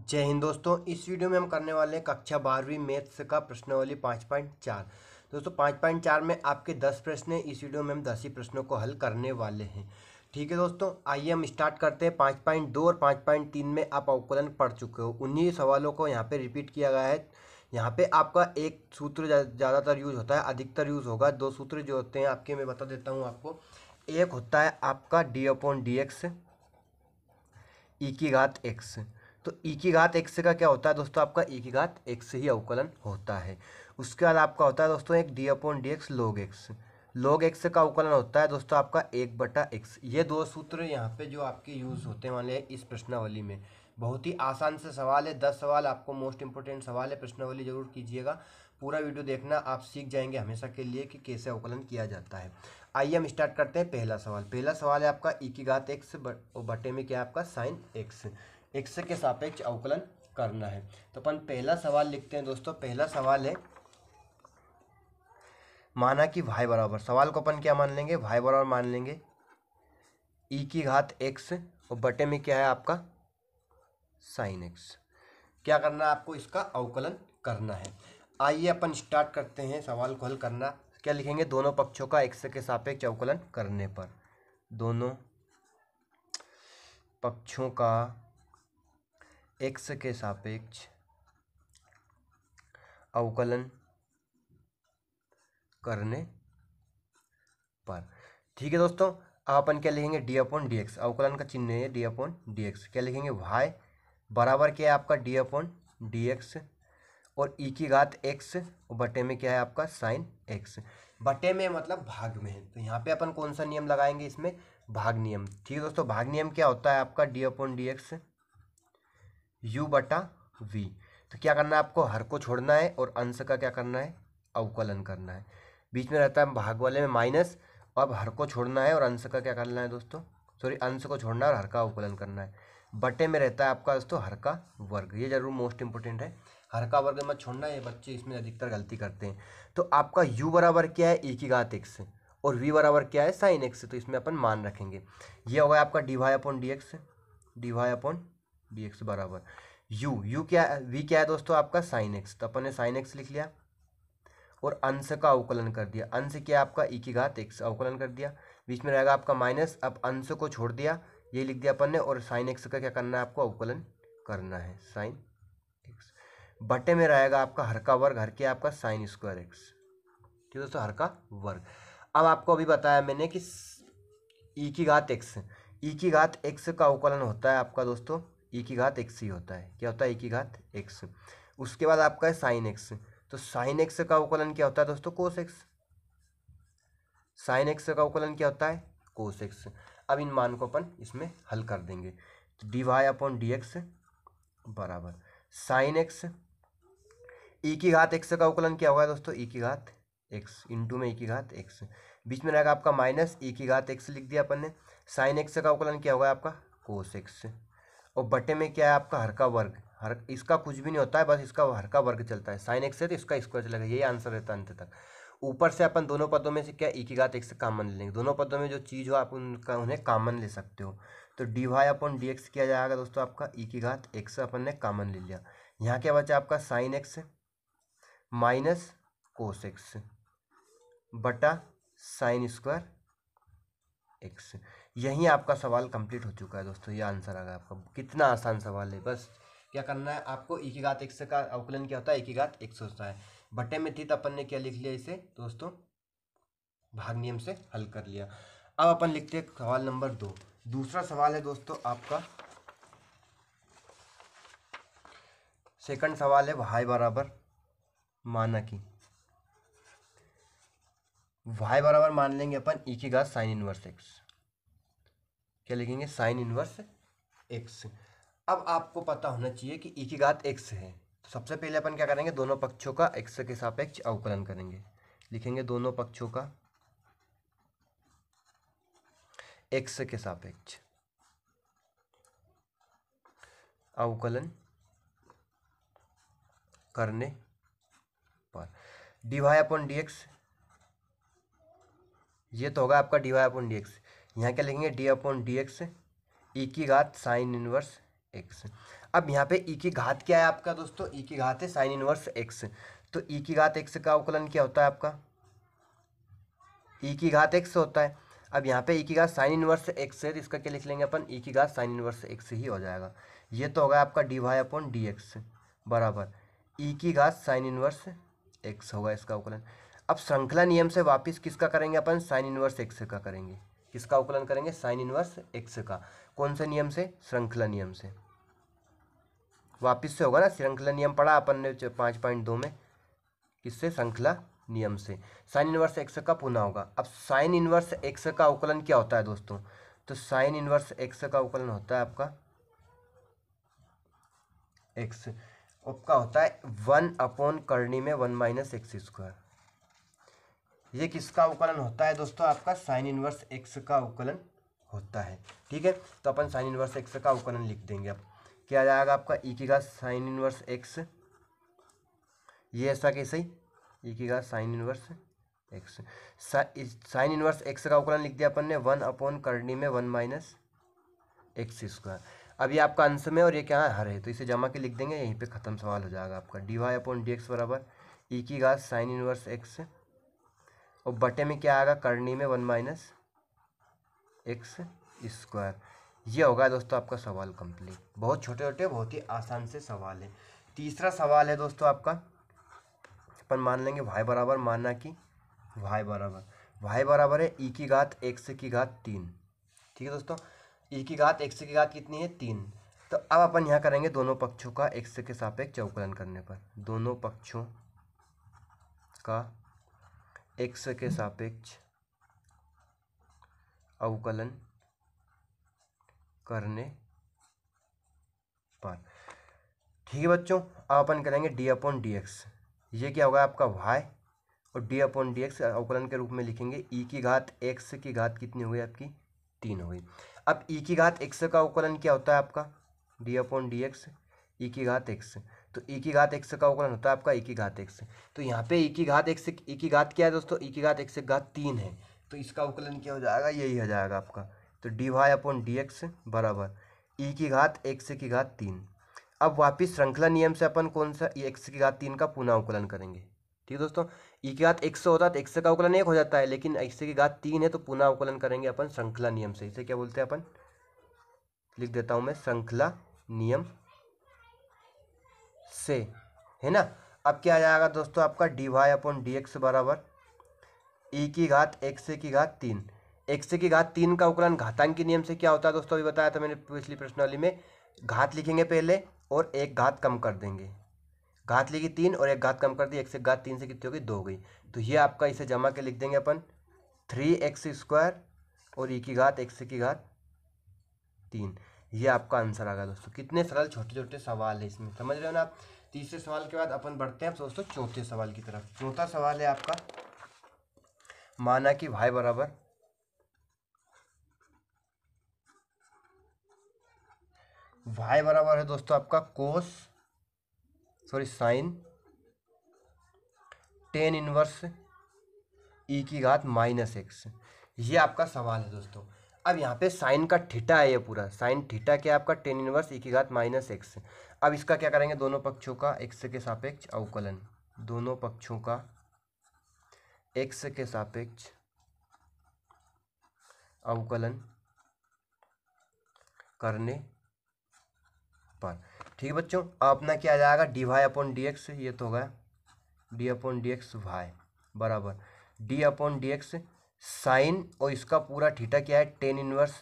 जय हिंद दोस्तों। इस वीडियो में हम करने वाले हैं कक्षा 12वीं मैथ्स का प्रश्नावली 5.4। दोस्तों 5.4 में आपके 10 प्रश्न हैं। इस वीडियो में हम 10 ही प्रश्नों को हल करने वाले हैं। ठीक है दोस्तों, आइए हम स्टार्ट करते हैं। 5.2 और 5.3 में आप अवकलन पढ़ चुके हो। 19 सवालों को यहाँ पे रिपीट किया गया है। यहाँ पे आपका एक सूत्र ज़्यादातर यूज होता है, अधिकतर यूज होगा। दो सूत्र जो होते हैं आपके, मैं बता देता हूँ आपको। एक होता है आपका d/dx ई की घात एक्स। तो ई की घात एक्स का क्या होता है दोस्तों? आपका ई की घात एक्स ही अवकलन होता है। उसके बाद आपका होता है दोस्तों एक d/dx log x। log x का अवकलन होता है दोस्तों आपका 1/x। ये दो सूत्र यहाँ पे जो आपके यूज होते वाले हैं इस प्रश्नावली में। बहुत ही आसान से सवाल है, 10 सवाल आपको मोस्ट इंपोर्टेंट सवाल है। प्रश्नावली जरूर कीजिएगा, पूरा वीडियो देखना, आप सीख जाएंगे हमेशा के लिए कि कैसे अवकलन किया जाता है। आइए हम स्टार्ट करते हैं। पहला सवाल है आपका ई की घात एक्स बटे में क्या है आपका साइन एक्स। एक्स के सापेक्ष अवकलन करना है। तो अपन पहला सवाल लिखते हैं दोस्तों। पहला सवाल है, माना कि y बराबर, सवाल को अपन क्या मान लेंगे? y बराबर मान लेंगे ई की घात एक्स और बटे में क्या है आपका साइन एक्स। क्या करना है आपको? इसका अवकलन करना है। आइए अपन स्टार्ट करते हैं सवाल को हल करना। क्या लिखेंगे? दोनों पक्षों का एक्स के सापेक्ष अवकलन करने पर, दोनों पक्षों का एक्स के सापेक्ष अवकलन करने पर। ठीक है दोस्तों, अब अपन क्या लिखेंगे? d/dx, अवकलन का चिन्ह है d/dx। क्या लिखेंगे? y बराबर क्या है आपका d/dx और ई की घात एक्स और बटे में क्या है आपका साइन एक्स। बटे में मतलब भाग में है, तो यहाँ पे अपन कौन सा नियम लगाएंगे? इसमें भाग नियम। ठीक है दोस्तों, भाग नियम क्या होता है आपका? d/dx u/v। तो क्या करना है आपको? हर को छोड़ना है और अंश का क्या करना है? अवकलन करना है। बीच में रहता है भाग वाले में माइनस, अब हर को छोड़ना है और अंश का क्या करना है दोस्तों? सॉरी, अंश को छोड़ना है और हर का अवकलन करना है। बटे में रहता है आपका दोस्तों हर का वर्ग। ये जरूर मोस्ट इंपोर्टेंट है, हर का वर्ग मत छोड़ना, ये बच्चे इसमें अधिकतर गलती करते हैं। तो आपका u बराबर क्या है? ई की घात एक्स और v बराबर क्या है? Sine x. तो इसमें अपन मान रखेंगे। ये होगा आपका dy/dx बराबर u क्या है? v क्या है दोस्तों? आपका साइन एक्स। तो अपन ने साइन एक्स लिख लिया और अंश का अवकलन कर दिया। अंश क्या है आपका? ई की घात एक्स, अवकलन कर दिया। बीच में रहेगा आपका माइनस, अब अंश को छोड़ दिया, ये लिख दिया अपन ने। और साइन एक्स का क्या करना है आपको? अवकलन करना है, साइन एक्स। बटे में रहेगा आपका हर का वर्ग, हर क्या आपका साइन स्क्वायर एक्स। ठीक है दोस्तों, हर का वर्ग। अब आपको अभी बताया मैंने कि ई की घात एक्स, ई की घात एक्स का अवकलन होता है आपका दोस्तों ई की घात एक्स ही होता है। क्या होता है? ई की घात एक्स। उसके बाद आपका है साइन एक्स। तो साइन एक्स का अवकलन क्या होता है दोस्तों? Cos x. साइन एक्स का अवकलन क्या होता है? Cos x. अब इन मान को अपन इसमें हल कर देंगे। तो dy/dx बराबर साइन एक्स, ई की घात एक्स का अवकलन क्या होगा दोस्तों? ई की घात एक्स इंटू में ई की घात एक्स। बीच में रहेगा आपका माइनस, ई की घात एक्स लिख दिया अपन ने। साइन एक्स का अवकलन क्या होगा आपका? Cos x. और बटे में क्या है आपका? हर का वर्ग। हर इसका कुछ भी नहीं होता है, बस इसका हर का वर्ग चलता है। साइन एक्स है तो इसका स्क्वायर चलेगा, यही आंसर रहता है अंत तक। ऊपर से अपन दोनों पदों में से क्या ई की घात एक्स कॉमन ले लेंगे। दोनों पदों में जो चीज़ हो आप उन्हें कॉमन ले सकते हो। तो dy/dx किया जाएगा दोस्तों आपका ई की घात एक्स अपन ने कॉमन ले लिया। यहाँ क्या बचा आपका? Sign x minus cos x बटा साइन स्क्वायर एक्स। यहीं आपका सवाल कंप्लीट हो चुका है दोस्तों। ये आंसर आ गया आपका। कितना आसान सवाल है, बस क्या करना है आपको? ई की घात एक्स का अवकलन क्या होता है? ई की घात एक्स होता है। बटे में थी तो अपन ने क्या लिख लिया इसे दोस्तों? भाग नियम से हल कर लिया। अब अपन लिखते हैं सवाल नंबर 2। दूसरा सवाल है दोस्तों आपका, सेकंड सवाल है y बराबर, माना कि y बराबर मान लेंगे अपन ई की घात साइन इनवर्स एक्स। क्या लिखेंगे? Sine inverse x. अब आपको पता होना चाहिए कि ई की घात एक्स है, तो सबसे पहले अपन क्या करेंगे? दोनों पक्षों का एक्स के सापेक्ष अवकलन करेंगे। लिखेंगे दोनों पक्षों का एक्स के सापेक्ष अवकलन करने पर dy/dx, ये तो होगा आपका dy/dx। यहाँ क्या लिखेंगे? dy/dx ई की घात साइन इनवर्स एक्स। अब यहाँ पे ई की घात क्या है आपका दोस्तों, ई की घात है साइन इनवर्स एक्स। तो ई की घात एक्स का अवकलन क्या होता है आपका, ई की घात एक्स होता है। अब यहाँ पे ई की घात साइन इनवर्स एक्स है, तो इसका क्या लिख लेंगे अपन, ई की घात साइन इनवर्स एक्स ही हो जाएगा। ये तो होगा आपका d y upon d x बराबर ई की घात साइन इनवर्स एक्स होगा इसका अवकलन। अब श्रृंखला नियम से वापस किसका करेंगे अपन, साइन इनवर्स एक्स का करेंगे। किसका अवकलन करेंगे, साइन इनवर्स एक्स का। कौन से नियम से, श्रृंखला नियम से। वापिस से होगा ना, श्रृंखला नियम पढ़ा अपन ने 5.2 में, किससे, श्रृंखला नियम से। साइन इनवर्स एक्स का पुनः होगा। अब साइन इनवर्स एक्स का अवकलन क्या होता है दोस्तों, तो साइन इनवर्स एक्स का अवकलन होता है आपका एक्स, आपका होता है 1 अपॉन करनी में 1 माइनस एक्स स्क्वायर। ये किसका अवकलन होता है दोस्तों, आपका साइन इनवर्स एक्स का अवकलन होता है। ठीक है, तो अपन साइन इनवर्स एक्स का अवकलन लिख देंगे। अब क्या आ जाएगा आपका, ई की घात साइन इनवर्स एक्स, ये ऐसा कैसे ही, ई की घात sine inverse x, sine inverse x का अवकलन लिख दिया अपन ने 1 अपॉन करनी में 1 माइनस एक्स स्क्वायर। अब ये आपका अंश में और ये क्या है, हर है, तो इसे जमा के लिख देंगे, यहीं पे ख़त्म सवाल हो जाएगा आपका। D y upon d x बराबर ई की घात साइन इनवर्स एक्स और बटे में क्या आएगा, करनी में 1 माइनस एक्स स्क्वायर। ये होगा दोस्तों आपका सवाल कंप्लीट। बहुत छोटे छोटे बहुत ही आसान से सवाल है। तीसरा सवाल है दोस्तों आपका, अपन मान लेंगे y बराबर, माना कि y बराबर है ई की घात एक्स की घात 3। ठीक है दोस्तों, ई की घात एक्स की घात कितनी है, 3। तो अब अपन यहाँ करेंगे दोनों पक्षों का एक्स के सापेक्ष अवकलन करने पर, दोनों पक्षों का एक्स के सापेक्ष अवकलन करने पर। ठीक है बच्चों, अब अपन करेंगे डी अपॉन डी एक्स। ये क्या होगा आपका y और डी अपॉन डी एक्स अवकलन के रूप में लिखेंगे। ई की घात एक्स की घात कितनी हो गई आपकी, 3 हो गई। अब ई की घात एक्स का अवकलन क्या होता है आपका, d upon d x e की घात एक्स। तो ई की घात एक्स का अवकलन होता है आपका ई की घात एक्स। तो यहाँ पे ई की घात एक्स, ई की घात क्या है दोस्तों, ई की घात एक्स की घात 3 है, तो इसका अवकलन क्या हो जाएगा, यही हो जाएगा आपका। तो d y upon d x बराबर ई की घात एक्स की घात 3। अब वापिस श्रृंखला नियम से अपन कौन सा, एक्स की घात 3 का पुनः अवकलन करेंगे। ठीक है दोस्तों, ई की घात एक्स होता है तो एक्स का अवकलन 1 हो जाता है, लेकिन एक्स की घात 3 है तो पुनः अवकलन करेंगे अपन श्रृंखला नियम से। इसे क्या बोलते हैं अपन, लिख देता हूं मैं, श्रृंखला नियम से, है ना। अब क्या आ जाएगा दोस्तों आपका, d y upon d x बराबर ई की घात एक्स की घात 3। एक्स की घात 3 का अवकलन घातांक के नियम से क्या होता है दोस्तों, अभी बताया था मैंने पिछली प्रश्नावली में। घात लिखेंगे पहले और एक घात कम कर देंगे। घात लिखी 3 और एक घात कम कर दी, एक से घात 3 से कितनी होगी, 2 हो गई। तो ये आपका, इसे जमा के लिख देंगे अपन 3x स्क्वायर और ई की घात एक्स की घात 3। ये आपका आंसर आ गया दोस्तों। कितने सरल छोटे छोटे सवाल है इसमें, समझ रहे हो ना आप। तीसरे सवाल के बाद अपन बढ़ते हैं दोस्तों चौथे सवाल की तरफ। चौथा सवाल है आपका, माना कि y बराबर है दोस्तों आपका साइन टेन इनवर्स ई की घात माइनस एक्स। ये आपका सवाल है दोस्तों। अब यहाँ पे साइन का थीटा है, ये पूरा साइन थीटा क्या है आपका, टेन इनवर्स ई की घात माइनस एक्स। अब इसका क्या करेंगे, दोनों पक्षों का एक्स के सापेक्ष अवकलन, दोनों पक्षों का एक्स के सापेक्ष अवकलन करने पर। ठीक है बच्चों, अब अपना क्या आ जाएगा, d y upon d x, ये तो होगा d upon d x y बराबर d upon d x sine, और इसका पूरा थीटा क्या है, टेन इनवर्स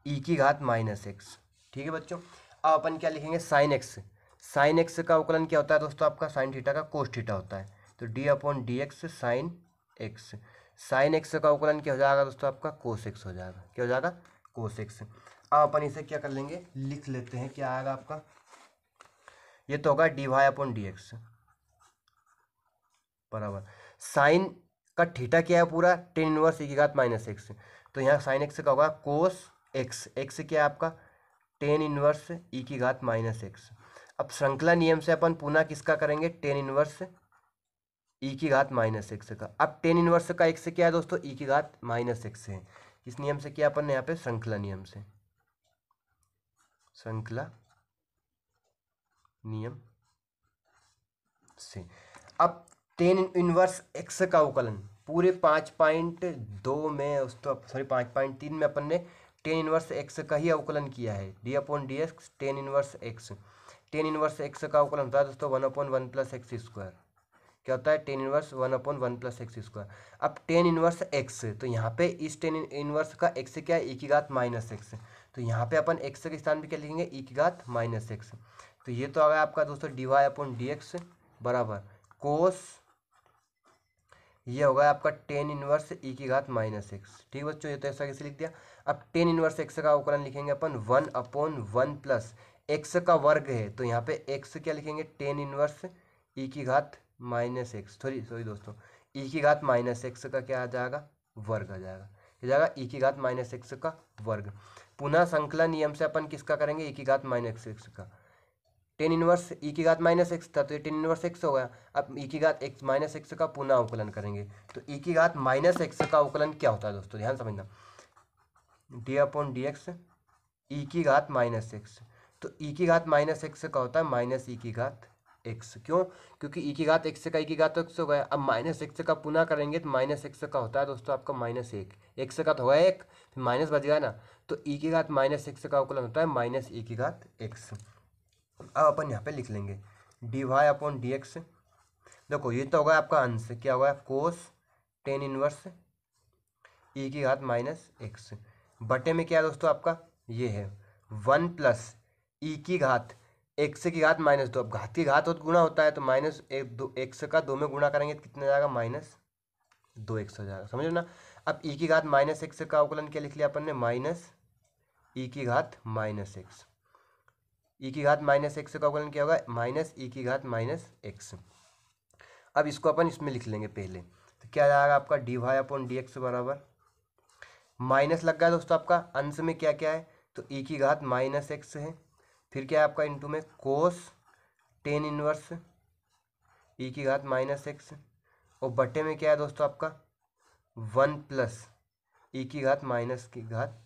ई की घात माइनस एक्स। ठीक है बच्चों, अब अपन क्या लिखेंगे, साइन एक्स। साइन एक्स का अवकलन क्या होता है दोस्तों आपका, साइन थीटा का कोस थीटा होता है। तो D upon d x sine x. Sine x का अवकलन क्या हो जाएगा दोस्तों आपका, कोस एक्स हो जाएगा। क्या हो जाएगा, कोस एक्स। अब अपन इसे क्या कर लेंगे, लिख लेते हैं, क्या आएगा आपका, ये तो होगा d y upon d x बराबर साइन का थीटा क्या है पूरा, टेन इनवर्स ई की घात माइनस एक्स। तो यहाँ साइन एक्स का होगा कोस एक्स, एक्स क्या है आपका, टेन इनवर्स ई की घात माइनस एक्स। अब श्रृंखला नियम से अपन पुनः किसका करेंगे, टेन इनवर्स ई की घात माइनस एक्स का। अब टेन इनवर्स का एक्स क्या है दोस्तों, ई की घात माइनस एक्स है। इस नियम से किया अपन ने यहाँ पे, श्रृंखला नियम से, श्रृंखला नियम से। अब टेन इनवर्स एक्स का अवकलन पूरे 5.2 में सॉरी 5.3 में अपन ने टेन इनवर्स एक्स का ही अवकलन किया है। D upon d x tan inverse x. Tan inverse x का अवकलन होता है दोस्तों 1/1 प्लस एक्स स्क्वायर। क्या होता है? Tan inverse 1/1 plus x square. अब टेन इनवर्स एक्स, तो यहाँ पे इस टेन इनवर्स का एक्स क्या है? ई की घात माइनस एक्स। तो यहाँ पे अपन एक्स के स्थान पे क्या लिखेंगे? ई की घात माइनस एक्स। तो ये तो आ गया आपका दोस्तों d y upon d x बराबर कोस, ये होगा आपका टेन इनवर्स ई की घात माइनस एक्स। ठीक बच्चों, ये तो ऐसा कैसे लिख दिया। अब टेन इनवर्स एक्स का अवकलन लिखेंगे अपन 1/1 प्लस एक्स का वर्ग है, तो यहाँ पे एक्स क्या लिखेंगे? टेन इनवर्स ई की घात माइनस एक्स, सॉरी दोस्तों, ई की घात माइनस एक्स का क्या आ जाएगा? वर्ग आ जाएगा। क्या जाएगा? ई की घात माइनस एक्स का वर्ग। पुनः संकलन नियम से अपन किसका करेंगे? ई की घात माइनस एक्स का। टेन इनवर्स ई की घात माइनस एक्स था, तो ये टेन इनवर्स एक्स हो गया। अब ई की घात एक्स माइनस एक्स का पुनः अवकलन करेंगे, तो ई की घात माइनस एक्स का अवकलन क्या होता है दोस्तों? ध्यान समझना, D upon d x e की घात माइनस एक्स। तो ई की घात माइनस एक्स का होता है माइनस ई की घात एक्स। क्यों? क्योंकि ई की घात एक्स का ई की घात एक्स हो गया। अब माइनस एक्स का पुनः करेंगे तो माइनस एक्स का होता है दोस्तों आपका माइनस एक। एक्स का तो होगा एक, फिर माइनस बच गया ना, तो ई की घात माइनस एक्स का अवकलन होता है माइनस ई की घात एक्स। अब अपन यहाँ पे लिख लेंगे d y upon d x. देखो ये तो होगा आपका अंश, क्या होगा? कोस टेन इनवर्स ई की घात माइनस एक्स बटे में क्या है दोस्तों आपका? ये है 1 प्लस ई की घात एक्स की घात माइनस दो। अब घात की घात गुणा होता है, तो माइनस एक दो एक्स का 2 में गुणा करेंगे तो कितना जाएगा? माइनस 2x हो जाएगा। समझो ना। अब ई की घात माइनस एक्स का अवकलन क्या लिख लिया अपन ने? माइनस ई की घात माइनस एक्स। ई की घात माइनस एक्स का अवकलन क्या होगा? माइनस ई की घात माइनस एक्स। अब इसको अपन इसमें लिख लेंगे पहले, तो क्या जाएगा आपका? D y upon d x बराबर माइनस लग गया दोस्तों आपका अंश में क्या क्या है? तो ई की घात माइनस एक्स है, फिर क्या है आपका इंटू में कोस टेन इनवर्स ई की घात माइनस एक्स, और बटे में क्या है दोस्तों आपका? 1 प्लस ई की घात माइनस की घात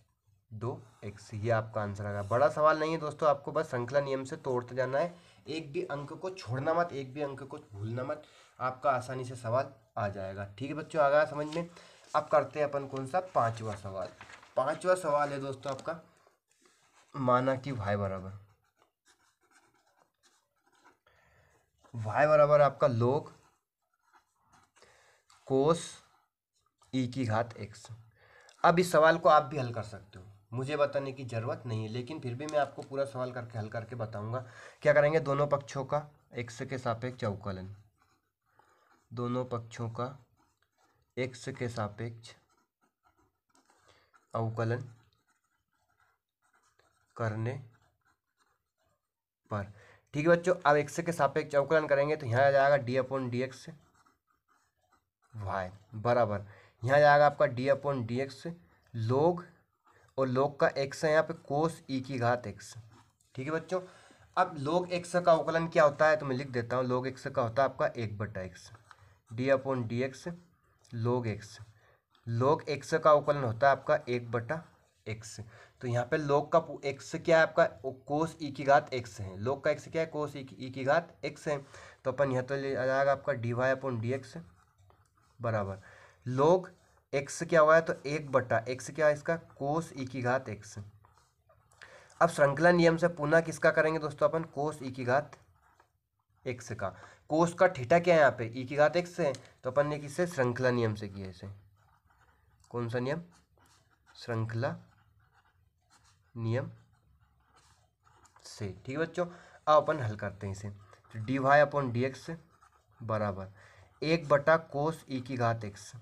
2x। ये आपका आंसर आएगा। बड़ा सवाल नहीं है दोस्तों, आपको बस श्रृंखला नियम से तोड़ते जाना है। एक भी अंक को छोड़ना मत, एक भी अंक को भूलना मत, आपका आसानी से सवाल आ जाएगा। ठीक है बच्चों, आ गया समझ में। अब करते हैं अपन कौन सा? पांचवा सवाल। पांचवा सवाल है दोस्तों आपका, माना कि y बराबर आपका log कोस ई की घात x। अब इस सवाल को आप भी हल कर सकते हो, मुझे बताने की जरूरत नहीं है, लेकिन फिर भी मैं आपको पूरा सवाल करके हल करके बताऊंगा। क्या करेंगे? दोनों पक्षों का x के सापेक्ष अवकलन, दोनों पक्षों का x के सापेक्ष अवकलन करने पर। ठीक है बच्चों, अब x के सापेक्ष अवकलन करेंगे तो यहाँ आ जाएगा d upon d x y बराबर, यहाँ जाएगा आपका डी अपॉन डी एक्स लोग, और लोग का x है यहाँ पे कोस ई की घात x। ठीक है बच्चों, अब लोग x का अवकलन क्या होता है? तो मैं लिख देता हूँ, लोग x का होता है आपका 1/x D upon d x लोग x। लोग x का अवकलन होता है आपका 1/x। तो यहाँ पे लोग का x क्या है आपका? कोस ई की घात x है। लोग का x क्या है? कोस ई की घात x है। तो अपन यहाँ तो आ जाएगा आपका d y upon d x बराबर लोग x क्या हुआ है? तो 1/x क्या है इसका? कोस ई की घात x। अब श्रृंखला नियम से पुनः किसका करेंगे दोस्तों अपन? कोस ई की घात x का। कोस का थीटा क्या है यहाँ पे? ई की घात x है, तो अपन ने किससे? श्रृंखला नियम से किया इसे। कौन सा नियम? श्रृंखला नियम से। ठीक है बच्चों, अब अपन हल करते हैं इसे। तो d y upon d x बराबर 1/कोस ई की घात x।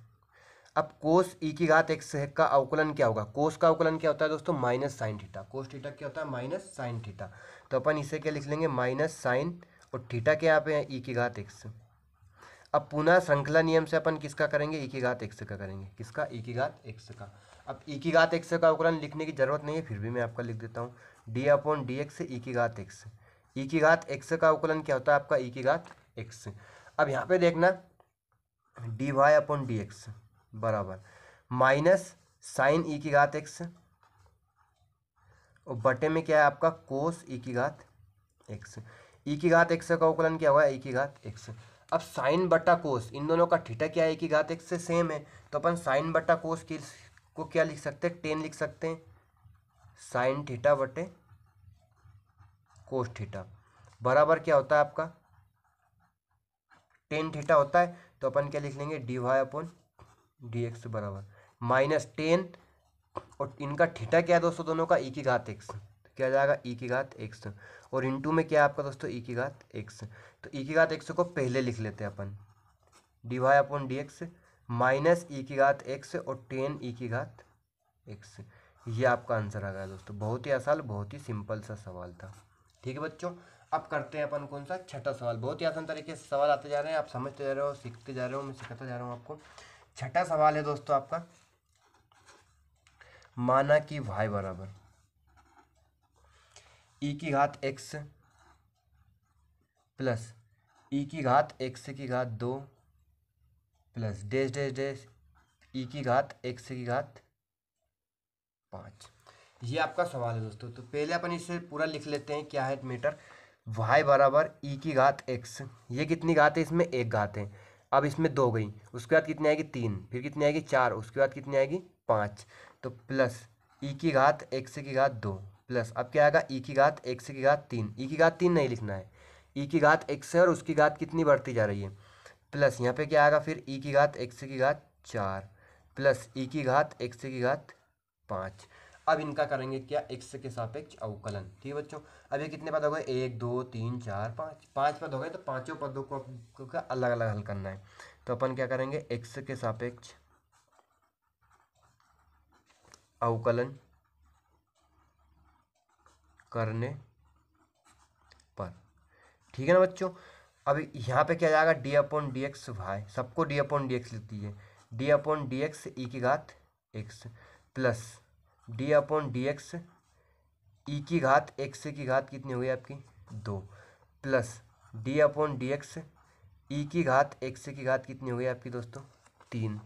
अब कोस ई की घात x का अवकलन क्या होगा? कोस का अवकलन क्या होता है दोस्तों? Minus sine theta. Cos theta क्या होता है? Minus sine theta. तो अपन इसे क्या लिख लेंगे? माइनस साइन, और थीटा क्या यहाँ पे है? ई की घात x। अब पुनः श्रृंखला नियम से अपन किसका करेंगे? ई की घात x का करेंगे। किसका? ई की घात x का। अब ई की घात x का अवकलन लिखने की जरूरत नहीं है, फिर भी मैं आपका लिख देता हूँ, D upon d x e की घात x। ई की घात x का अवकलन क्या होता है आपका? ई की घात x। अब यहाँ पे देखना, d y upon d x बराबर माइनस साइन ई की घात x, और बटे में क्या है आपका? कोस ई की घात x। ई की घात एक्स का अवकलन क्या होगा, ई की घात एक्स। अब साइन बटा कोस, इन दोनों का थीटा क्या है, ई की घात एक्स से सेम है, तो अपन साइन बटा कोस की को क्या लिख सकते हैं, टेन लिख सकते हैं, साइन थीटा बटे कोस थीटा बराबर क्या होता है आपका, टेन थीटा होता है। तो अपन क्या लिख लेंगे, d y upon d x बराबर माइनस टेन, और इनका थीटा क्या है दोस्तों, दोनों का ई की घात एक्स, तो क्या आ जाएगा ई की घात एक्स, और इंटू में क्या है आपका दोस्तों, ई की घात एक्स। तो ई की घात एक्स को पहले लिख लेते हैं अपन, d y upon d x minus e की घात एक्स और टेन ई की घात एक्स। ये आपका आंसर आ गया दोस्तों, बहुत ही आसान, बहुत ही सिंपल सा सवाल था। ठीक है बच्चों, अब करते हैं अपन कौन सा, छठा सवाल। बहुत ही आसान तरीके से सवाल आते जा रहे हैं, आप समझते जा रहे हो, सीखते जा रहे हो, मैं सिखाता जा रहा हूँ आपको। छठा सवाल है दोस्तों आपका, माना कि y बराबर ई की घात एक्स प्लस ई की घात एक्स की घात दो प्लस डैश डैश डैश ई की घात एक्स की घात 5। ये आपका सवाल है दोस्तों। तो पहले अपन इसे पूरा लिख लेते हैं, क्या है मीटर, y बराबर ई की घात एक्स, ये कितनी घात है, इसमें एक घात है, अब इसमें दो गई, उसके बाद कितनी आएगी, तीन, फिर कितनी आएगी, चार, उसके बाद कितनी आएगी, पाँच, तो प्लस ई की घात एक्स की घात दो प्लस अब क्या आएगा, ई की घात एक्स की घात तीन, ई की घात तीन नहीं लिखना है, ई की घात एक्स है और उसकी घात कितनी बढ़ती जा रही है, प्लस यहाँ पे क्या आएगा फिर ई की घात एक्स की घात चार प्लस ई की घात एक्स की घात पाँच। अब इनका करेंगे क्या, एक्स के सापेक्ष अवकलन। ठीक है बच्चों, अब ये कितने पद हो गए, एक दो तीन चार पाँच, पाँच पद हो गए, तो पांचों पदों को आपको क्या अलग अलग हल करना है। तो अपन क्या करेंगे, एक्स के सापेक्ष अवकलन करने पर। ठीक है ना बच्चों, अब यहाँ पे क्या जाएगा, d upon d x y, सबको डी अपॉन डी एक्स लिख दीजिए, d upon d x e की घात x plus d upon d x e की घात एक्स की घात कितनी हो गई आपकी, दो plus d upon d x e की घात एक्स की घात कितनी हो गई आपकी दोस्तों, तीन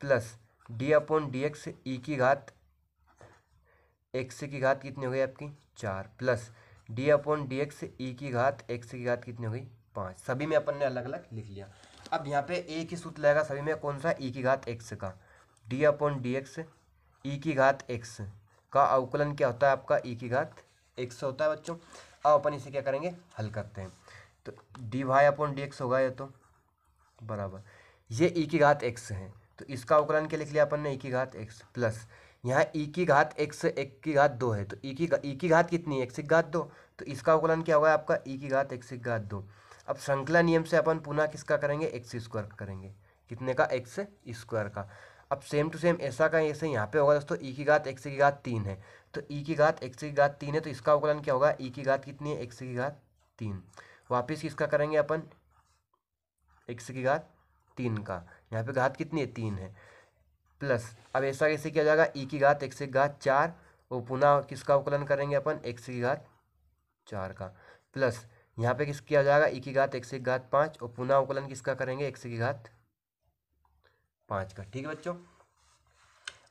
plus d upon d x e की घात एक्स की घात कितनी हो गई आपकी, चार plus d upon d x e की घात एक्स की घात कितनी हो गई, पाँच। सभी में अपन ने अलग अलग लिख लिया। अब यहाँ पे एक ही सूत्र लगेगा सभी में, कौन सा, ई की घात एक्स का, D upon d x e की घात एक्स का अवकलन क्या होता है आपका, ई की घात एक्स होता है बच्चों। अब अपन इसे क्या करेंगे, हल करते हैं। तो d y upon d x होगा ये, तो बराबर ये ई की घात एक्स है, तो इसका अवकलन क्या लिख लिया अपन ने, ई की घात एक्स प्लस यहाँ ई की घात एक्स एक की घात दो है, तो ई की घात कितनी है, एक्स की घात दो, तो इसका अवकलन क्या होगा आपका, ई की घात एक्स की घात दो। अब श्रृंखला नियम से अपन पुनः किसका करेंगे, एक्स स्क्वायर करेंगे, कितने का, एक्स स्क्वायर का। अब सेम टू सेम ऐसा का ऐसे यहाँ पे होगा दोस्तों, ई की घात एक्स की घात तीन है, तो ई की घात एक्स की घात तीन है, तो इसका अवकलन क्या होगा, ई की घात कितनी है, एक्स की घात तीन। वापिस किसका करेंगे अपन, एक्स की घात तीन का, यहाँ पे घात कितनी है, तीन है, प्लस अब ऐसा कैसे किया जाएगा, ई की घात एक्स की घात चार, और पुनः किसका अवकलन करेंगे अपन, एक्स की घात चार का, प्लस यहाँ पे किस किया जाएगा, ई की घात एक्स की घात पाँच, और पुनः अवकलन किसका करेंगे, एक्स की घात पाँच का। ठीक है बच्चों,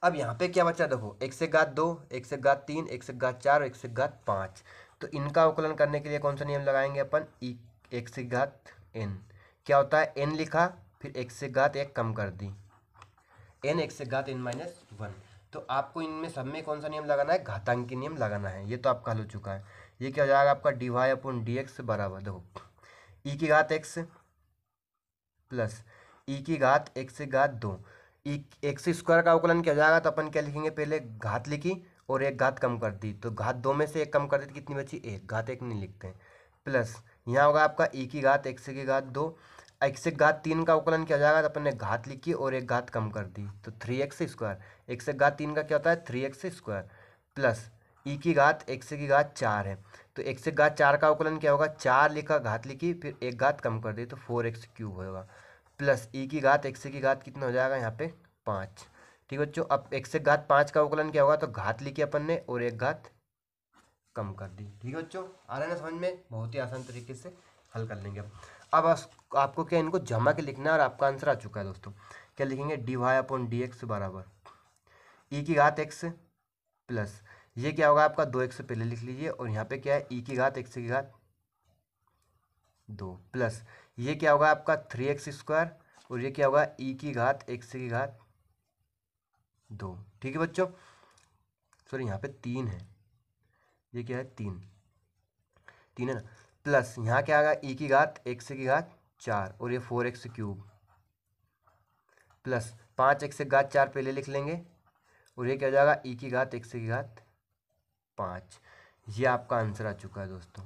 अब यहाँ पे क्या बचा, देखो एक्स की घात दो, एक्स की घात तीन, एक्स की घात चार और एक्स की घात पाँच। तो इनका अवकलन करने के लिए कौन सा नियम लगाएंगे अपन, ई एक्स की घात एन, क्या होता है, एन लिखा, फिर एक्स की घात एक कम कर दी, एन एक्स से घात एन माइनस वन। तो आपको इनमें सब में कौन सा नियम लगाना है, घातांकी नियम लगाना है। ये तो आपका हल हो चुका है। ये क्या हो जाएगा आपका, d y upon d x बराबर, देखो ई की घात एक्स प्लस ई की घात एक्स से घात दो, ई एक्स स्क्वायर का अवकलन क्या हो जाएगा, तो अपन क्या लिखेंगे, पहले घात लिखी और एक घात कम कर दी, तो घात दो में से एक कम कर दी तो कितनी बची, एक, घात एक नहीं लिखते हैं, प्लस यहाँ होगा आपका ई की घात एक्स की घात दो, एक्स से घात तीन का अवकलन क्या हो जाएगा, तो अपन ने घात लिखी और एक घात कम कर दी, तो थ्री एक्स स्क्वायर, एक्स से घात तीन का क्या होता है, three x square, plus e की घात एक्स की घात चार है, तो एक्स से घात चार का अवकलन क्या होगा, चार लिखा, घात लिखी, फिर एक घात कम कर दी, तो फोर एक्स क्यूब होगा, प्लस ई की घात एक्स की घात कितना हो जाएगा यहाँ पे, पाँच। ठीक है बच्चों, अब एक्स से घात पाँच का अवकलन क्या होगा, तो घात लिखी अपन ने और एक घात कम कर दी। ठीक है बच्चों, आ रहा है ना समझ में, बहुत ही आसान तरीके से हल कर लेंगे। अब आपको क्या, इनको जमा के लिखना है और आपका आंसर आ चुका है दोस्तों। क्या लिखेंगे, d y upon d x बराबर ई की घात एक्स प्लस ये क्या होगा आपका, दो एक्स पहले लिख लीजिए, और यहाँ पे क्या है, ई की घात एक्स की घात 2 प्लस ये क्या होगा आपका 3x² और ये क्या होगा e की घात x की घात 2। ठीक है बच्चों, सॉरी यहाँ पे 3 है, ये क्या है 3 है ना, प्लस यहाँ क्या आएगा e की घात x की घात 4 और ये 4x³ प्लस 5x की घात 4 पहले लिख लेंगे और ये क्या हो जाएगा e की घात x की घात 5। ये आपका आंसर आ चुका है दोस्तों।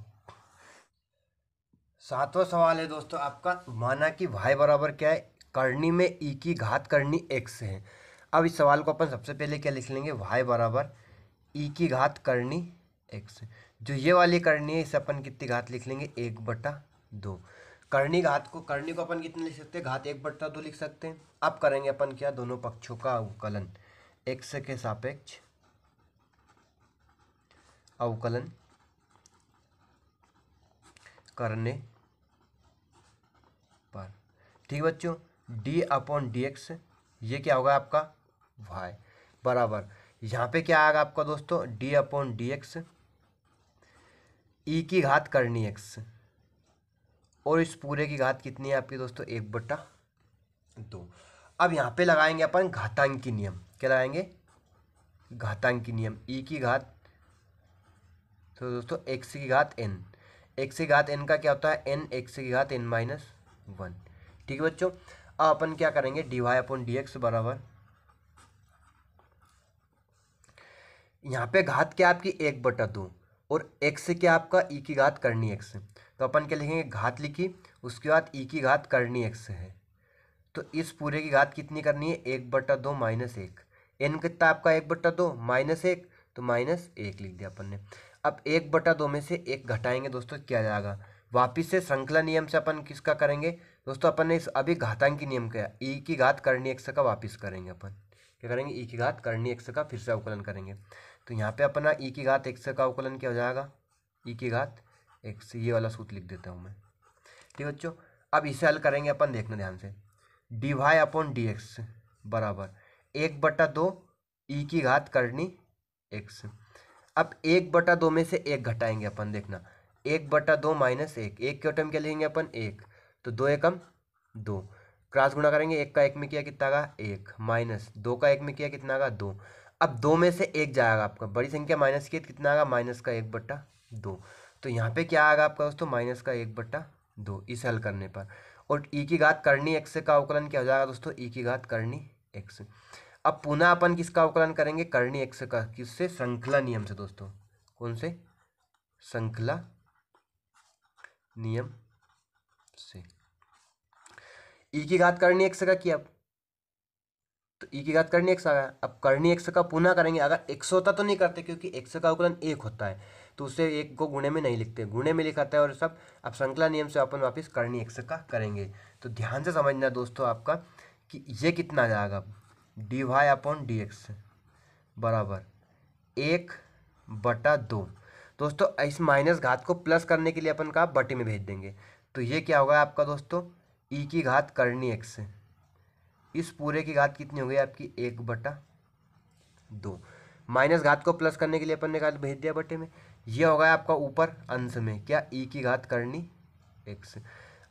सातवां सवाल है दोस्तों आपका, माना कि y बराबर क्या है, करनी में e की घात करनी x है। अब इस सवाल को अपन सबसे पहले क्या लिख लेंगे, y बराबर e की घात करनी x। जो ये वाली करनी है इसे अपन कितनी घात लिख लेंगे, 1/2। करनी को अपन कितने लिख सकते हैं, घात 1/2 लिख सकते हैं। अब करेंगे अपन क्या, दोनों पक्षों का अवकलन, x के सापेक्ष अवकलन करने पर। ठीक बच्चों, d/dx ये क्या होगा आपका y बराबर, यहाँ पे क्या आएगा आपका दोस्तों, d/dx e की घात करनी x और इस पूरे की घात कितनी है आपकी दोस्तों, 1/2। अब यहाँ पे लगाएंगे अपन घातांकी नियम। क्या लगाएंगे, घातांकी नियम, e की घात, तो दोस्तों x की घात n, x की घात n का क्या होता है n, x की घात n-1। ठीक है बच्चों, अब अपन क्या करेंगे, dy/dx बराबर, यहाँ पे घात क्या आपकी 1/2 और x क्या आपका e की घात करनी x। तो अपन क्या लिखेंगे, घात लिखी, उसके बाद e की घात करनी x है, तो इस पूरे की घात कितनी करनी है, 1/2 माइनस 1। n कितना आपका 1/2 माइनस 1, तो -1 लिख दिया अपन ने। अब 1/2 में से 1 घटाएंगे दोस्तों, क्या जाएगा, वापिस से श्रृंखला नियम से अपन किसका करेंगे दोस्तों, अपन ने इस अभी घातांकी नियम का e की घात करनी x का वापिस करेंगे अपन। क्या करेंगे, e की घात करनी x का फिर से अवकलन करेंगे। तो यहाँ पे अपना e की घात x का अवकलन क्या हो जाएगा, e की घात x, ये वाला सूत्र लिख देता हूँ मैं। ठीक है बच्चों, अब इसे हल करेंगे अपन, देखना ध्यान से, dy/dx बराबर 1/2 e की घात करनी x। अब 1/2 में से 1 घटाएंगे अपन, देखना 1/2 माइनस 1, 1 के टाइम क्या लेंगे अपन 1, तो 2 एकम 2, क्रॉस गुणा करेंगे, 1 का 1 में किया कितना आगा 1, माइनस 2 का 1 में किया कितना आगा 2। अब 2 में से 1 जाएगा आपका, बड़ी संख्या माइनस की कितना आगा, माइनस का 1/2। तो यहाँ पे क्या आएगा आपका दोस्तों, माइनस का 1/2 इसे हल करने पर। और e की घात करनी x का अवकलन क्या हो जाएगा दोस्तों, e की घात करनी x। अब पुनः अपन किसका अवकलन करेंगे, करनी x का, किससे, श्रृंखला नियम से दोस्तों। कौन से, श्रृंखला नियम से। e की घात करनी x का किया, तो e की घात करनी x आ गया। अब करनी x का पुनः करेंगे, अगर x होता तो नहीं करते क्योंकि x का अवकलन 1 होता है, तो उससे 1 को गुणे में नहीं लिखते, गुणे में लिखाता है और सब। अब श्रृंखला नियम से अपन वापस करनी x का करेंगे। तो ध्यान से समझना दोस्तों आपका कि ये कितना आ जाएगा, dy/dx बराबर 1/2। दोस्तों इस माइनस घात को प्लस करने के लिए अपन का बटे में भेज देंगे, तो ये क्या होगा आपका दोस्तों, e की घात करनी x, इस पूरे की घात कितनी हो गई आपकी 1/2। माइनस घात को प्लस करने के लिए अपन ने घात भेज दिया बटे में, ये होगा आपका ऊपर अंश में क्या, e की घात करनी x।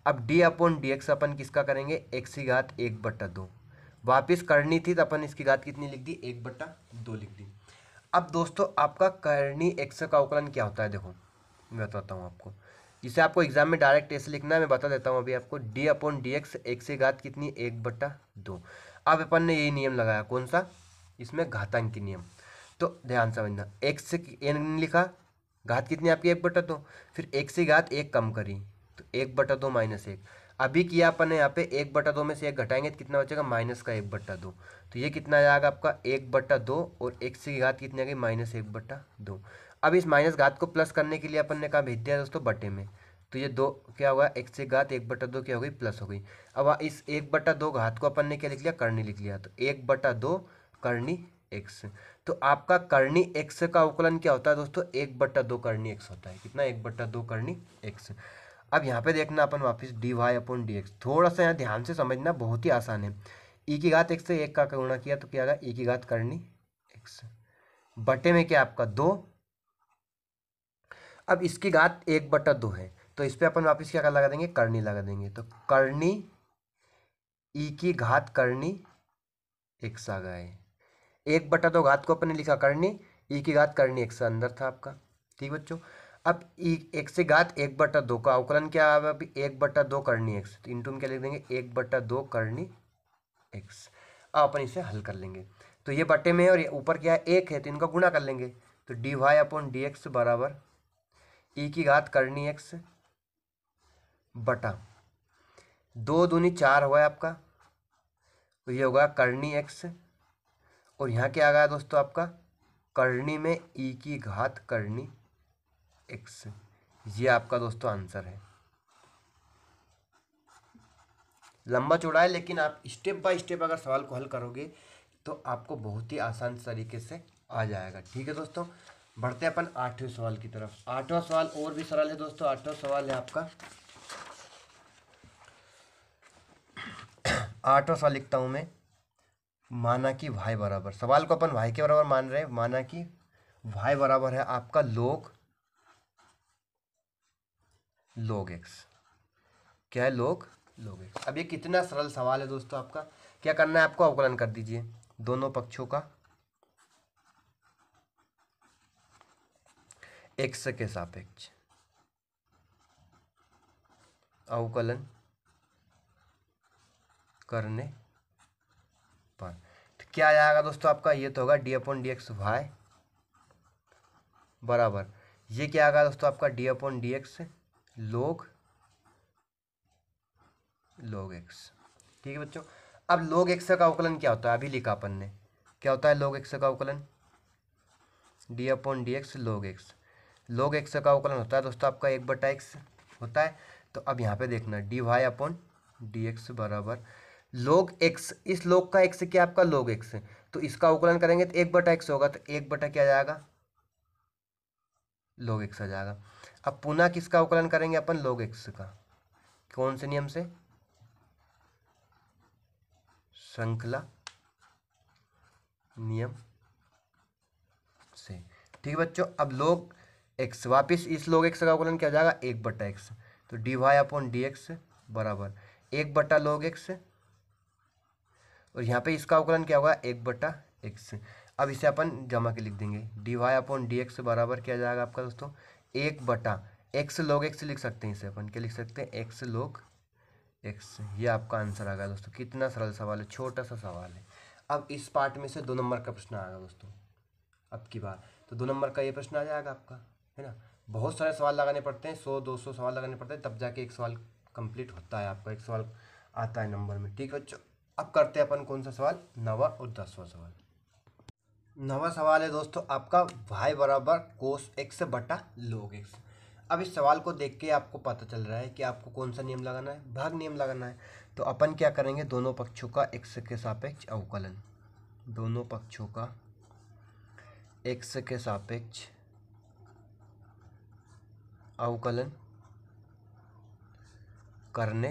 अब d/dx अपन किसका करेंगे, x की घात 1/2, वापिस करनी थी तो अपन इसकी घात कितनी लिख दी, 1/2 लिख दी। अब दोस्तों आपका करनी x का अवकलन क्या होता है, देखो मैं बताता हूँ आपको, इसे आपको एग्जाम में डायरेक्ट ऐसे लिखना है, मैं बता देता हूँ अभी आपको, d/dx x की घात कितनी 1/2। अब अपन ने यही नियम लगाया, कौन सा, इसमें घातांकी नियम। तो ध्यान समझना, x n लिखा, घात कितनी आपकी 1/2, फिर x की घात 1 कम करी, तो 1/2 माइनस 1। अभी किया अपन ने यहाँ पे 1/2 में से 1 घटाएंगे तो कितना बचेगा, माइनस का 1/2। तो ये कितना आ जाएगा आपका 1/2 और x की घात कितनी आ गई, -1/2। अब इस माइनस घात को प्लस करने के लिए अपन ने कहा भेज दिया दोस्तों बटे में, तो ये 2 क्या होगा, x की घात 1/2 क्या हो गई, प्लस हो गई। अब इस 1/2 घात को अपन ने क्या लिख लिया, करनी लिख लिया, तो 1/2 करनी x। तो आपका करनी x का अवकलन क्या होता है दोस्तों, 1/2 करनी x होता है, कितना 1/2 करनी x। अब यहाँ पे देखना अपन वापस dy/dx, थोड़ा सा यहाँ ध्यान से समझना, बहुत ही आसान है। e की घात x से 1 का गुणा किया तो क्या आएगा, e की घात करनी x बटे में क्या आपका 2। अब इसकी घात 1/2 है, तो इस पर अपन वापस क्या लगा देंगे, करनी लगा देंगे। तो करनी ई की घात करनी एक्स आ गए। 1/2 घात को अपन ने लिखा करनी, ई की घात करनी एक्स अंदर था आपका। ठीक बच्चों, अब ई एक्स से घात 1/2 का अवकलन क्या आया अभी, 1/2 करनी एक्स। तो इंटू में क्या लिख देंगे, 1/2 करनी एक्स। अब अपन इसे हल कर लेंगे। तो ये बटे में और ये ऊपर क्या है, एक है, तो इनका गुणा कर लेंगे। तो d y upon d x बराबर ई की घात करनी एक्स बटा 2 दूनी 4 हुआ है आपका, तो ये होगा करनी एक्स। और यहाँ क्या आ गया दोस्तों आपका, करनी में ई की घात करनी एक्स। ये आपका दोस्तों आंसर है। लंबा चौड़ा है, लेकिन आप स्टेप बाय स्टेप अगर सवाल को हल करोगे तो आपको बहुत ही आसान तरीके से आ जाएगा। ठीक है दोस्तों, बढ़ते हैं अपन 8वें सवाल की तरफ। 8वां सवाल और भी सरल है दोस्तों। 8वां सवाल है आपका, 8वां सवाल लिखता हूं मैं। माना कि y बराबर, सवाल को अपन y के बराबर मान रहे हैं। माना कि y बराबर है आपका log x। क्या है, log x। अब ये कितना सरल सवाल है दोस्तों। आपका क्या करना है, आपको अवकलन कर दीजिए दोनों पक्षों का x के सापेक्ष अवकलन करने पर। तो क्या आएगा दोस्तों आपका, ये तो होगा d upon d x y बराबर, ये क्या आएगा दोस्तों आपका d upon d x log x. ठीक है बच्चों, अब लोग एक्स का अवकलन क्या होता है, अभी लिखा अपन ने। क्या होता है लोग एक्स का अवकलन, D upon d x log x. Log x का अवकलन होता है दोस्तों आपका 1/x होता है। तो अब यहाँ पे देखना d y upon d x बराबर लोग एक्स, इस लोग का एक्स क्या आपका लोग एक्स है, तो इसका अवकलन करेंगे तो 1/x होगा। तो 1 क्या जाएगा, लोग एक्स आ जाएगा। अब पुनः किसका अवकलन करेंगे अपन, लोग एक्स का। कौन से नियम से, श्रृंखला नियम से। ठीक है बच्चों, अब लोग एक्स, वापिस इस लोग एक्स का अवकलन क्या हो जाएगा, 1/x। तो d y upon d x बराबर 1/log x, और यहाँ पे इसका अवकलन क्या होगा 1/x। अब इसे अपन जमा के लिख देंगे, d y upon d x बराबर क्या जाएगा आपका दोस्तों 1/x log x लिख सकते हैं। इसे अपन क्या लिख सकते हैं, x log x। ये आपका आंसर आ गया दोस्तों। कितना सरल सवाल है, छोटा सा सवाल है। अब इस पार्ट में से 2 नंबर का प्रश्न आएगा दोस्तों अब की बार। तो 2 नंबर का ये प्रश्न आ जाएगा आपका, है ना। बहुत सारे सवाल लगाने पड़ते हैं, 100-200 सवाल लगाने पड़ते हैं, तब जाके एक सवाल कंप्लीट होता है आपका, एक सवाल आता है नंबर में। ठीक है बच्चों, अब करते हैं अपन कौन सा सवाल, 9वां और 10वां सवाल। 9वां सवाल है दोस्तों आपका y बराबर कोस एक्स बटा लोग एक्स। अब इस सवाल को देख के आपको पता चल रहा है कि आपको कौन सा नियम लगाना है, भाग नियम लगाना है। तो अपन क्या करेंगे, दोनों पक्षों का x के सापेक्ष अवकलन, दोनों पक्षों का x के सापेक्ष अवकलन करने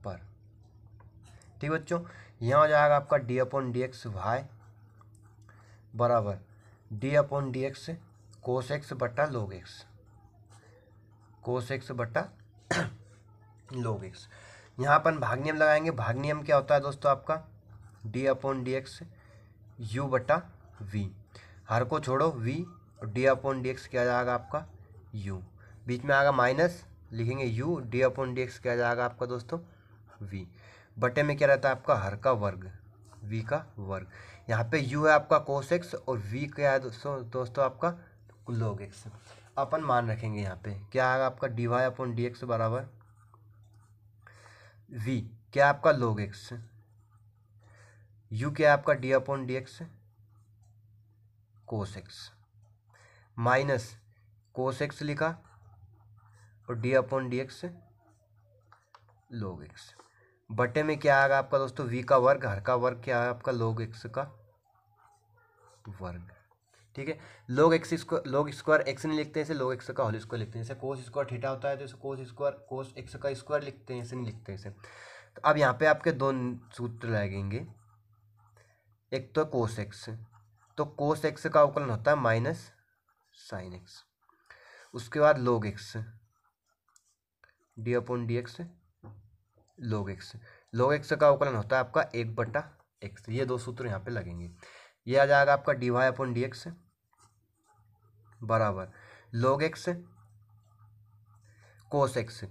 पर। ठीक बच्चों, यहाँ हो जाएगा आपका d upon d x y बराबर d upon d x cos x बटा लोग एक्स, कोस एक्स बटा लोग एक्स। यहाँ अपन भाग नियम लगाएंगे। भाग नियम क्या होता है दोस्तों आपका, d upon d x you बटा वी, हर को छोड़ो वी, और डी अपॉन डी एक्स क्या जाएगा आपका यू, बीच में आएगा माइनस, लिखेंगे you, D upon d x क्या जाएगा आपका दोस्तों वी, बटे में क्या रहता है आपका हर का वर्ग, वी का वर्ग। यहाँ पे u है आपका कोस एक्स और v क्या है दोस्तों आपका लोग एक्स। अपन मान रखेंगे यहाँ पे क्या आएगा आपका d y upon d x बराबर v क्या आपका लोग एक्स, u क्या आपका d upon d x cos x, minus cos x लिखा और d upon d x log x, बटे में क्या आएगा आपका दोस्तों v का वर्ग, हर का वर्ग क्या है आपका लोग एक्स का वर्ग। ठीक है, लोग एक्स स्क्वायर, लोग स्क्वायर एक्स नहीं लिखते हैं, इसे लोग एक्स का होल स्क्वायर लिखते हैं। जैसे कोस स्क्वायर थीटा होता है तो इसे कोस स्क्वायर कोस एक्स का स्क्वायर लिखते हैं, इसे नहीं लिखते हैं इसे। तो अब यहाँ पे आपके 2 सूत्र लगेंगे, एक तो कोस एक्स, तो कोस एक्स का अवकलन होता है माइनस साइन एक्स। उसके बाद log x, D upon d x log x। log x का अवकलन होता है आपका 1/x। ये दो सूत्र यहाँ पे लगेंगे। ये आ जाएगा आपका dy अपॉन डी एक्स बराबर log x cos x,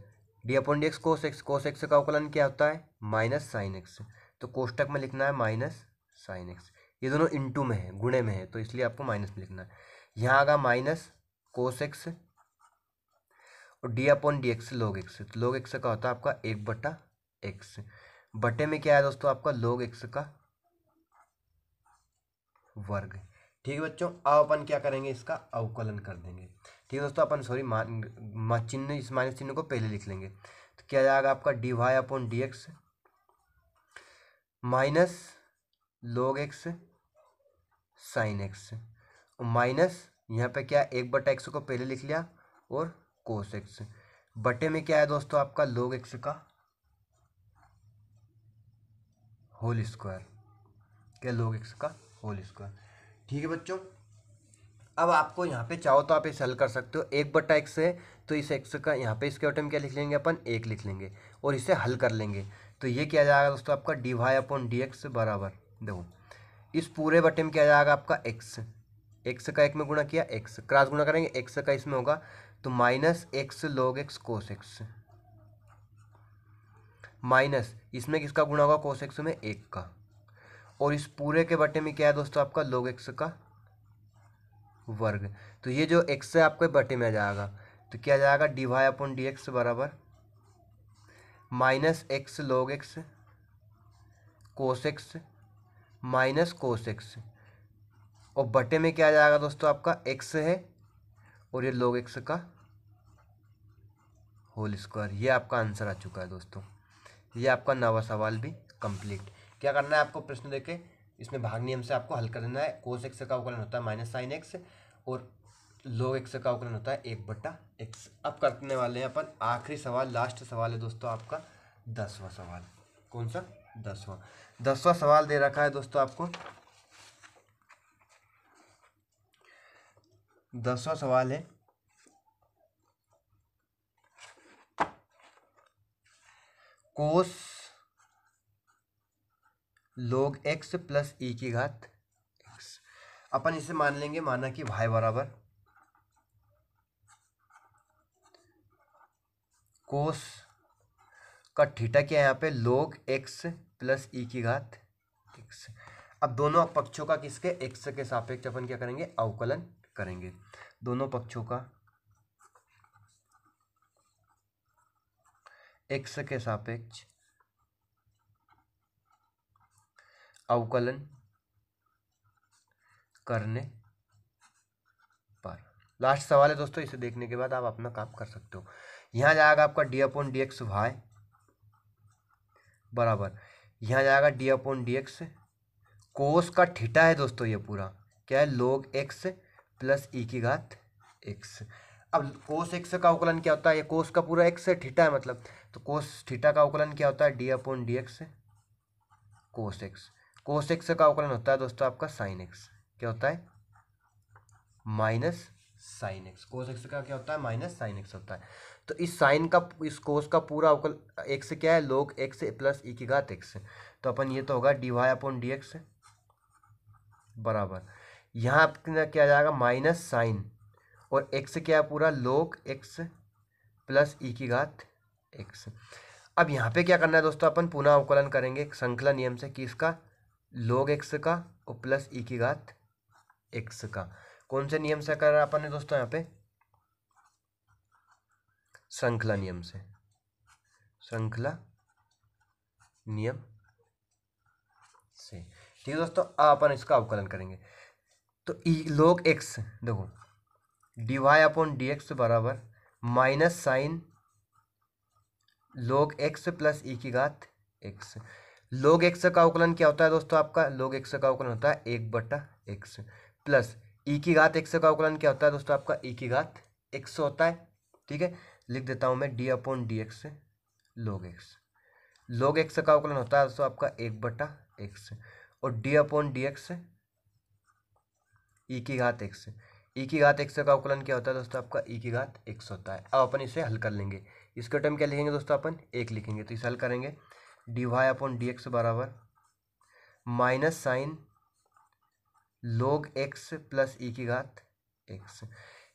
D upon d x cos x का अवकलन क्या होता है माइनस साइन एक्स। तो कोष्टक में लिखना है माइनस साइन एक्स। ये दोनों इंटू में है, गुणे में है, तो इसलिए आपको माइनस में लिखना है। यहाँ आगा माइनस कोस एक्स और d upon d x log x। तो log x का होता है आपका 1/x। बटे में क्या है दोस्तों आपका log x का वर्ग। ठीक है बच्चों, अब अपन क्या करेंगे, इसका अवकलन कर देंगे। ठीक है दोस्तों, अपन सॉरी चिन्ह, इस माइनस चिन्ह को पहले लिख लेंगे। तो क्या जाएगा आपका d y upon d x minus log x sine x, minus यहाँ पे क्या 1/x को पहले लिख लिया और कोस एक्स। बटे में क्या है दोस्तों आपका log x का होल स्क्वायर, क्या log x का होल स्क्वायर। ठीक है बच्चों, अब आपको यहाँ पे चाहो तो आप इसे हल कर सकते हो। 1/x है तो इस x का यहाँ पे इसके बटे में क्या लिख लेंगे अपन 1 लिख लेंगे और इसे हल कर लेंगे। तो ये क्या जाएगा दोस्तों आपका d y upon d x बराबर, देखो इस पूरे बटे में क्या जाएगा आपका x का 1 में गुणा किया, x क्रॉस गुणा करेंगे, x का इसमें होगा तो minus x log x cos x, minus इसमें किसका गुणा होगा कोस x में 1 का, और इस पूरे के बटे में क्या है दोस्तों आपका log x का वर्ग। तो ये जो x है आपके बटे में आ जाएगा, तो क्या जाएगा d y upon d x बराबर minus x log x cos x minus cos x, और बटे में क्या आ जाएगा दोस्तों आपका x है और ये log x का होल स्क्वायर। ये आपका आंसर आ चुका है दोस्तों। ये आपका 9वां सवाल भी कंप्लीट। क्या करना है आपको, प्रश्न देके इसमें भाग नियम से आपको हल कर देना है। कोस एक्स का अवकलन होता है माइनस साइन एक्स और log x का अवकलन होता है 1/x। अब करने वाले हैं अपन आखिरी सवाल, लास्ट सवाल है दोस्तों आपका 10वां सवाल। कौन सा 10वां सवाल दे रखा है दोस्तों आपको। 10वां सवाल है कोस log x प्लस ई की घात x। अपन इसे मान लेंगे, माना कि y बराबर कोस का थीटा क्या है यहाँ पे log x प्लस ई की घात x। अब दोनों पक्षों का किसके x के सापेक्ष अपन क्या करेंगे अवकलन करेंगे। दोनों पक्षों का x के सापेक्ष अवकलन करने पर। लास्ट सवाल है दोस्तों, इसे देखने के बाद आप अपना काम कर सकते हो। यहाँ जाएगा आपका d upon d x y बराबर, यहाँ जाएगा d upon d x cos का थीटा है दोस्तों, ये पूरा क्या है log x प्लस ई की घात x। अब कोस एक्स का अवकलन क्या होता है, ये कोस का पूरा x है, थीटा है मतलब, तो कोस थीटा का अवकलन क्या होता है D upon d x cos x. Cos x का अवकलन होता है दोस्तों आपका साइन एक्स, क्या होता है minus sine x. Cos x का क्या होता है माइनस साइन एक्स होता है। तो इस साइन का, इस कोस का पूरा अवकल एक्स क्या है log x प्लस ई की घात x। तो अपन ये तो होगा d y upon d x बराबर, यहाँ क्या जाएगा माइनस साइन और x क्या है पूरा log x प्लस ई की घात x। अब यहाँ पे क्या करना है दोस्तों, अपन पुनः अवकलन करेंगे श्रृंखला नियम से कि इसका log x का और प्लस ई की घात x का। कौन से नियम से कर रहा है अपन ने दोस्तों, यहाँ पे श्रृंखला नियम से, श्रृंखला नियम से। ठीक है दोस्तों, अब अपन इसका अवकलन करेंगे। तो log x देखो d y upon d x बराबर minus sine log x plus e की घात x। log x का अवकलन क्या होता है दोस्तों आपका, log x का अवकलन होता है 1/x प्लस ई की घात x का अवकलन क्या होता है दोस्तों आपका ई की घात x होता है। ठीक है, लिख देता हूँ मैं D upon d x log x। log x का अवकलन होता है दोस्तों आपका 1/x और d upon d x e की घात x। ई की घात एक्स का अवकलन क्या होता है दोस्तों, आपका ई की घात एक्स होता है। अब अपन इसे हल कर लेंगे। इसके टर्म क्या लिखेंगे दोस्तों, अपन एक लिखेंगे। तो इसे हल करेंगे, d y upon d x बराबर minus sine log x plus e की घात एक्स।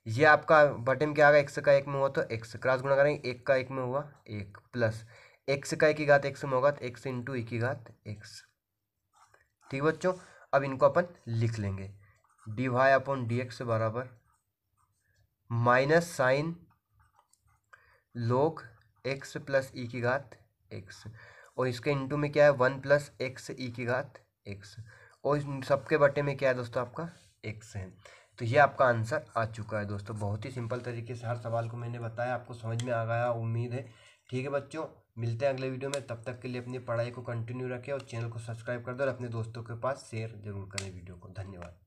ये आपका बटे में क्या आ गया, एक्स का एक में हुआ तो एक्स क्रॉस गुणा करेंगे, एक का एक में हुआ एक, प्लस एक्स का एक की घात एक्स में होगा तो एक्स इंटू ई की घात एक्स। ठीक बच्चों, अब इनको अपन लिख लेंगे, d y upon d x बराबर minus sine log x plus e की घात एक्स, और इसके इंटू में क्या है 1 प्लस एक्स ई की घात एक्स, और इन सबके बटे में क्या है दोस्तों, आपका एक्स है। तो ये आपका आंसर आ चुका है दोस्तों। बहुत ही सिंपल तरीके से हर सवाल को मैंने बताया, आपको समझ में आ गया उम्मीद है। ठीक है बच्चों, मिलते हैं अगले वीडियो में। तब तक के लिए अपनी पढ़ाई को कंटिन्यू रखें और चैनल को सब्सक्राइब कर दो और अपने दोस्तों के पास शेयर जरूर करें वीडियो को। धन्यवाद।